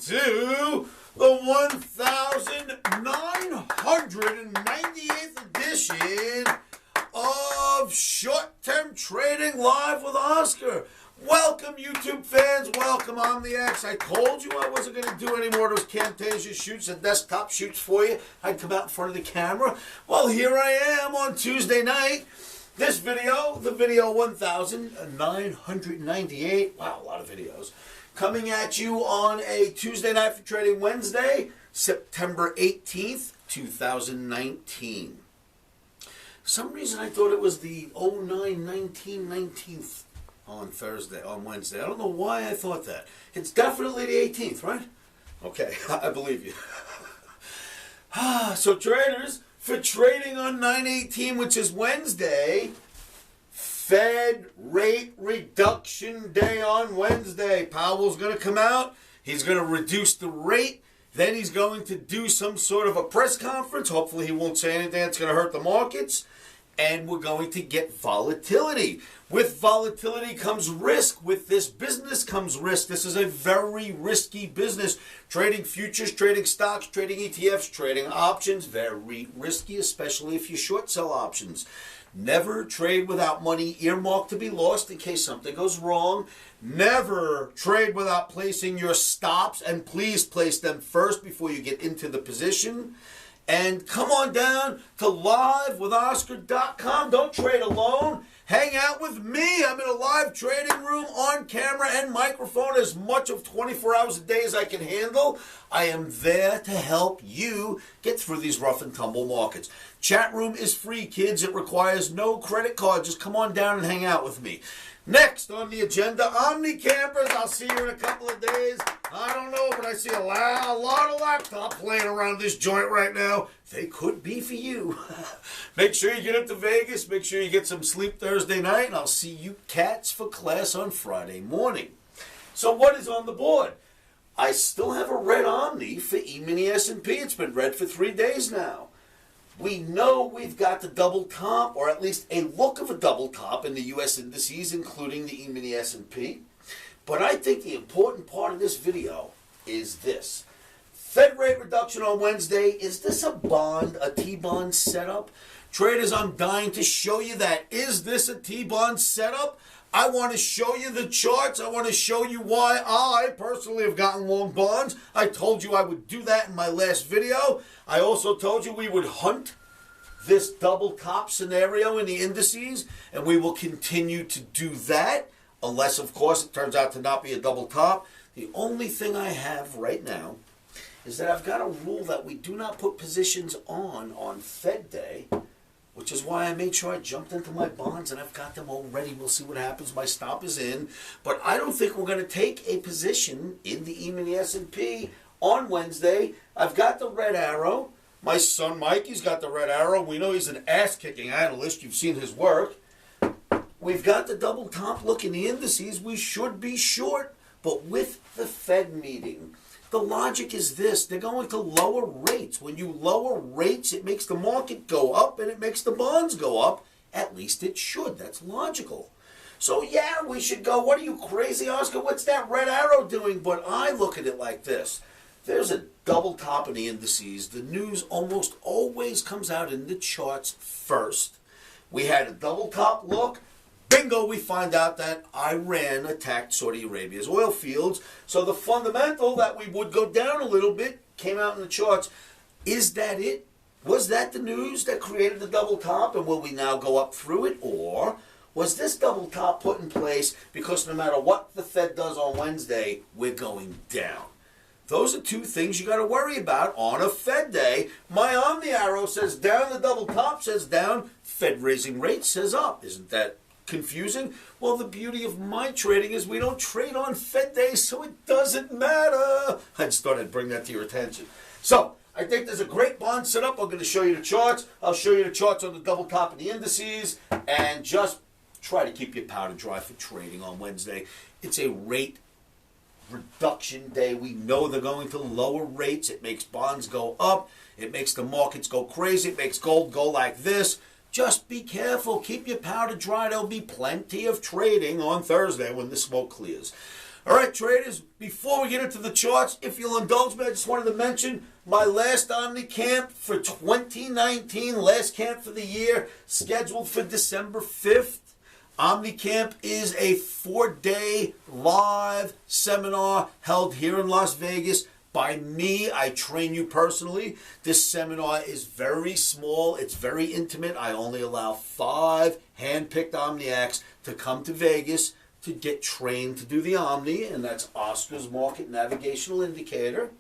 to the 1998th edition of Short-Term Trading Live with Oscar. Welcome, YouTube fans. Welcome, OMNI. I told you I wasn't going to do any more of those Camtasia shoots and desktop shoots for you. I'd come out in front of the camera. Well, here I am on Tuesday night. This video, the video 1998. Wow, a lot of videos. Coming at you on a Tuesday night for Trading Wednesday, September 18th, 2019. For some reason I thought it was the 19th on Wednesday. I don't know why I thought that. It's definitely the 18th, right? Okay, I believe you. So traders, for trading on 9/18, which is Wednesday, Fed rate reduction day on Wednesday. Powell's going to come out. He's going to reduce the rate. Then he's going to do some sort of a press conference. Hopefully he won't say anything that's going to hurt the markets. And we're going to get volatility. With volatility comes risk. With this business comes risk. This is a very risky business. Trading futures, trading stocks, trading ETFs, trading options. Very risky, especially if you short sell options. Never trade without money earmarked to be lost in case something goes wrong. Never trade without placing your stops, and please place them first before you get into the position. And come on down to livewithoscar.com. Don't trade alone. Hang out with me. I'm in a live trading room on camera and microphone as much of 24 hours a day as I can handle. I am there to help you get through these rough and tumble markets. Chat room is free, kids. It requires no credit card. Just come on down and hang out with me. Next on the agenda, OMNI campers. I'll see you in a couple of days. I don't know, but I see a lot of laptop playing around this joint right now. They could be for you. Make sure you get up to Vegas. Make sure you get some sleep Thursday night. And I'll see you cats for class on Friday morning. So what is on the board? I still have a red OMNI for E-mini S&P. It's been red for 3 days now. We know we've got the double top, or at least a look of a double top in the U.S. indices, including the E-mini S&P. But I think the important part of this video is this. Fed rate reduction on Wednesday. Is this a bond, a T-bond setup? Traders, I'm dying to show you that. Is this a T-bond setup? I want to show you the charts. I want to show you why I personally have gotten long bonds. I told you I would do that in my last video. I also told you we would hunt this double top scenario in the indices, and we will continue to do that, unless, of course, it turns out to not be a double top. The only thing I have right now is that I've got a rule that we do not put positions on Fed Day, which is why I made sure I jumped into my bonds, and I've got them all ready. We'll see what happens. My stop is in. But I don't think we're going to take a position in the E-mini S&P on Wednesday. I've got the red arrow. My son Mikey's got the red arrow. We know he's an ass-kicking analyst. You've seen his work. We've got the double top look in the indices. We should be short. But with the Fed meeting, the logic is this. They're going to lower rates. When you lower rates, it makes the market go up and it makes the bonds go up. At least it should. That's logical. So yeah, we should go, what are you, crazy, Oscar? What's that red arrow doing? But I look at it like this. There's a double top in the indices. The news almost always comes out in the charts first. We had a double top look. Bingo, we find out that Iran attacked Saudi Arabia's oil fields. So the fundamental that we would go down a little bit came out in the charts. Is that it? Was that the news that created the double top, and will we now go up through it? Or was this double top put in place because no matter what the Fed does on Wednesday, we're going down? Those are two things you got to worry about on a Fed day. My OMNI arrow says down, the double top says down, Fed raising rates says up. Isn't that confusing? Well, the beauty of my trading is we don't trade on Fed days, so it doesn't matter. I just thought I'd bring that to your attention. So, I think there's a great bond setup. I'm going to show you the charts. I'll show you the charts on the double top of the indices, and just try to keep your powder dry for trading on Wednesday. It's a rate reduction day. We know they're going to lower rates. It makes bonds go up. It makes the markets go crazy. It makes gold go like this. Just be careful. Keep your powder dry. There'll be plenty of trading on Thursday when the smoke clears. All right, traders, before we get into the charts, if you'll indulge me, I just wanted to mention my last Omni Camp for 2019, last camp for the year, scheduled for December 5th. Omni Camp is a 4-day live seminar held here in Las Vegas by me. I train you personally. This seminar is very small. It's very intimate. I only allow 5 hand-picked Omniacs to come to Vegas to get trained to do the Omni, and that's Oscar's Market Navigational Indicator.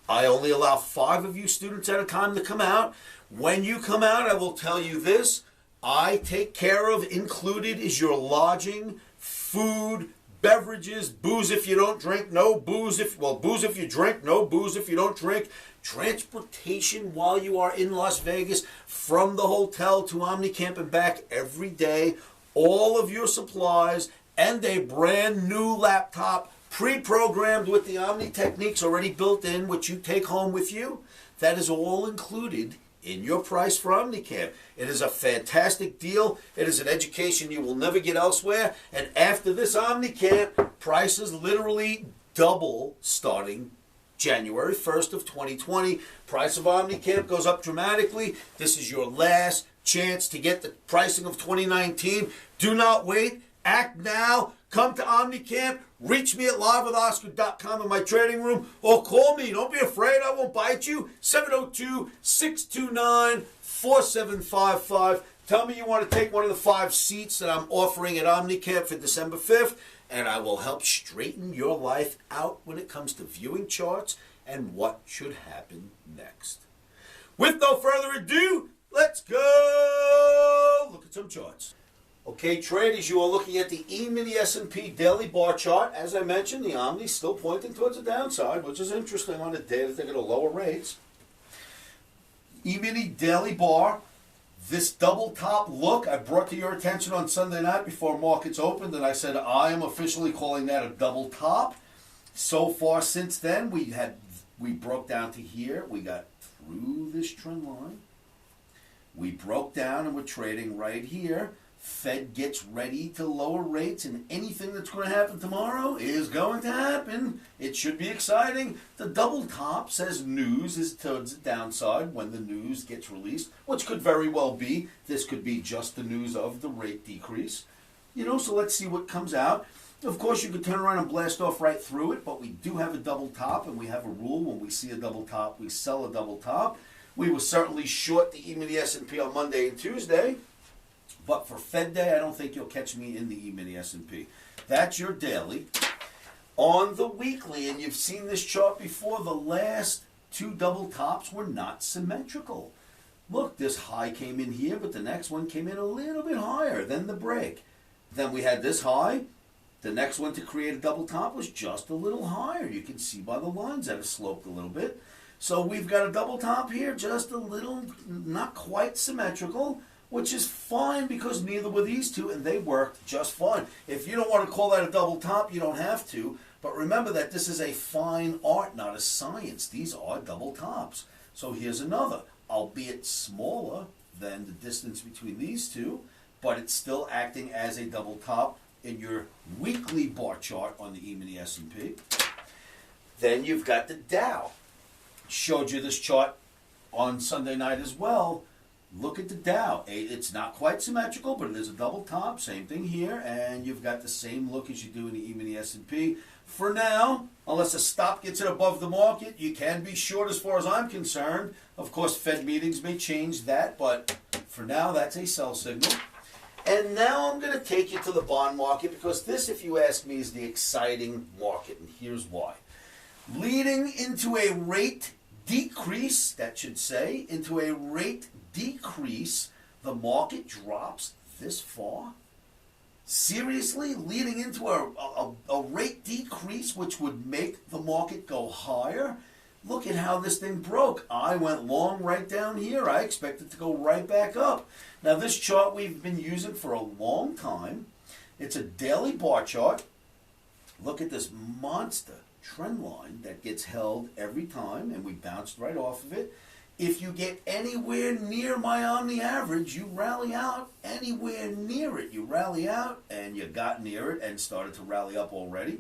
I only allow 5 of you students at a time to come out. When you come out, I will tell you this. I take care of, included is your lodging, food, beverages, booze if you don't drink, no booze if, well, booze if you drink, no booze if you don't drink, transportation while you are in Las Vegas from the hotel to Omni Camp and back every day, all of your supplies, and a brand new laptop pre-programmed with the Omni techniques already built in, which you take home with you. That is all included in your price for OmniCamp. It is a fantastic deal. It is an education you will never get elsewhere. And after this OmniCamp, prices literally double starting January 1st of 2020. Price of OmniCamp goes up dramatically. This is your last chance to get the pricing of 2019. Do not wait. Act now. Come to OmniCamp. Reach me at livewithoscar.com in my trading room, or call me. Don't be afraid. I won't bite you. 702-629-4755. Tell me you want to take one of the 5 seats that I'm offering at OmniCamp for December 5th, and I will help straighten your life out when it comes to viewing charts and what should happen next. With no further ado, let's go look at some charts. Okay, traders, you are looking at the E-mini S&P daily bar chart. As I mentioned, the Omni still pointing towards the downside, which is interesting on a day that they're going to lower rates. E-mini daily bar. This double top look I brought to your attention on Sunday night before markets opened, and I said I am officially calling that a double top. So far since then, we broke down to here. We got through this trend line. We broke down and we're trading right here. Fed gets ready to lower rates, and anything that's going to happen tomorrow is going to happen. It should be exciting. The double top says news is towards the downside when the news gets released, which could very well be. This could be just the news of the rate decrease. So let's see what comes out. Of course, you could turn around and blast off right through it, but we do have a double top, and we have a rule: when we see a double top, we sell a double top. We were certainly short the E-mini S&P on Monday and Tuesday. But for Fed Day, I don't think you'll catch me in the E-mini S&P. That's your daily. On the weekly, and you've seen this chart before, the last 2 double tops were not symmetrical. Look, this high came in here, but the next one came in a little bit higher than the break. Then we had this high. The next one to create a double top was just a little higher. You can see by the lines that have sloped a little bit. So we've got a double top here, just a little, not quite symmetrical, which is fine because neither were these two, and they worked just fine. If you don't want to call that a double top, you don't have to. But remember that this is a fine art, not a science. These are double tops. So here's another, albeit smaller than the distance between these two, but it's still acting as a double top in your weekly bar chart on the E-mini S&P. Then you've got the Dow. Showed you this chart on Sunday night as well. Look at the Dow. It's not quite symmetrical, but it is a double top. Same thing here, and you've got the same look as you do in the E-mini S&P. For now, unless a stop gets it above the market, you can be short as far as I'm concerned. Of course, Fed meetings may change that, but for now, that's a sell signal. And now I'm going to take you to the bond market, because this, if you ask me, is the exciting market, and here's why. Leading into a rate decrease, that should say, into a rate decrease, the market drops this far? Seriously? Leading into a rate decrease, which would make the market go higher? Look at how this thing broke. I went long right down here. I expect it to go right back up. Now, this chart we've been using for a long time. It's a daily bar chart. Look at this monster trend line that gets held every time, and we bounced right off of it. If you get anywhere near my Omni average, you rally out. Anywhere near it, you rally out, and you got near it and started to rally up already.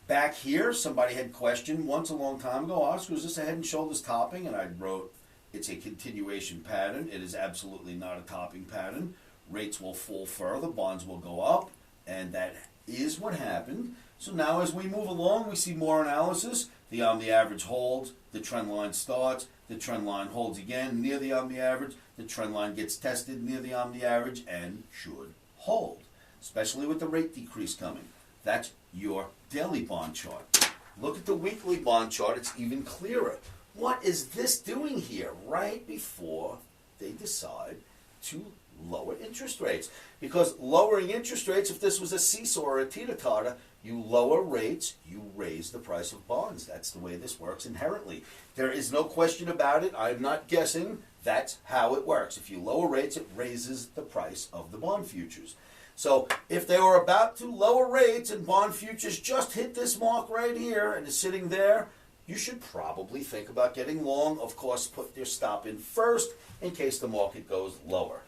Back here, somebody had questioned once a long time ago, Oscar, is this a head and shoulders topping? And I wrote, it's a continuation pattern. It is absolutely not a topping pattern. Rates will fall further, bonds will go up, and that is what happened. So now as we move along, we see more analysis. The OMNI average holds, the trend line starts, the trend line holds again near the OMNI average, the trend line gets tested near the OMNI average and should hold, especially with the rate decrease coming. That's your daily bond chart. Look at the weekly bond chart, it's even clearer. What is this doing here right before they decide to lower interest rates? Because lowering interest rates, if this was a seesaw or a teeter-totter, you lower rates, you raise the price of bonds. That's the way this works inherently. There is no question about it. I'm not guessing. That's how it works. If you lower rates, it raises the price of the bond futures. So if they were about to lower rates and bond futures just hit this mark right here and is sitting there, you should probably think about getting long. Of course, put your stop in first in case the market goes lower.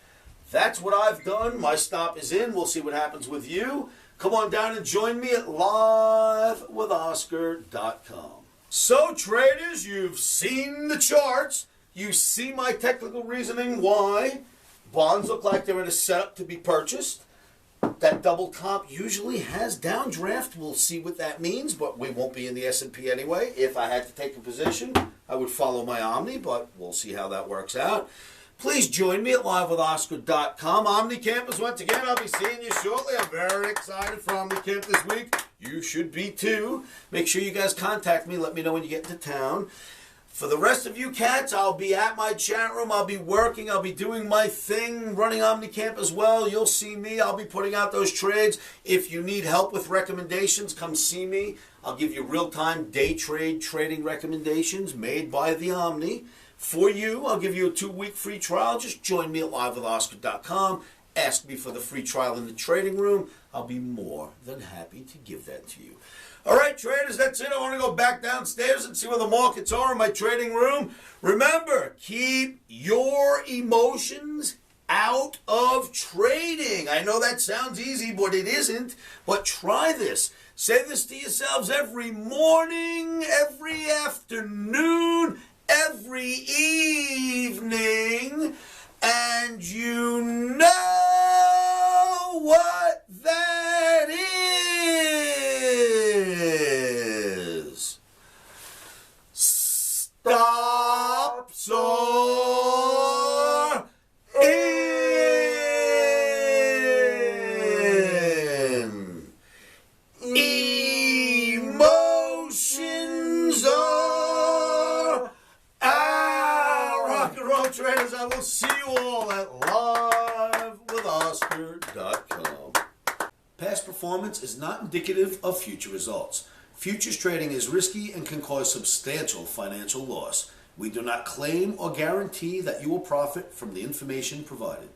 That's what I've done. My stop is in. We'll see what happens with you. Come on down and join me at livewithoscar.com. So traders, you've seen the charts. You see my technical reasoning why bonds look like they're in a setup to be purchased. That double top usually has downdraft. We'll see what that means, but we won't be in the S&P anyway. If I had to take a position, I would follow my OMNI, but we'll see how that works out. Please join me at livewithoscar.com. OMNI Campus, once again, I'll be seeing you shortly. I'm very excited for OMNI Camp this week. You should be too. Make sure you guys contact me. Let me know when you get into town. For the rest of you cats, I'll be at my chat room. I'll be working. I'll be doing my thing, running OMNI Camp as well. You'll see me. I'll be putting out those trades. If you need help with recommendations, come see me. I'll give you real-time day trade trading recommendations made by the OMNI. For you, I'll give you a 2-week free trial. Just join me at livewithoscar.com. Ask me for the free trial in the trading room. I'll be more than happy to give that to you. All right, traders, that's it. I want to go back downstairs and see where the markets are in my trading room. Remember, keep your emotions out of trading. I know that sounds easy, but it isn't. But try this. Say this to yourselves every morning, every afternoon, every evening, and you know what that is. Stops are in. Emotions are out. Rock and roll traders, I will see you all at livewithoscar.com. Past performance is not indicative of future results. Futures trading is risky and can cause substantial financial loss. We do not claim or guarantee that you will profit from the information provided.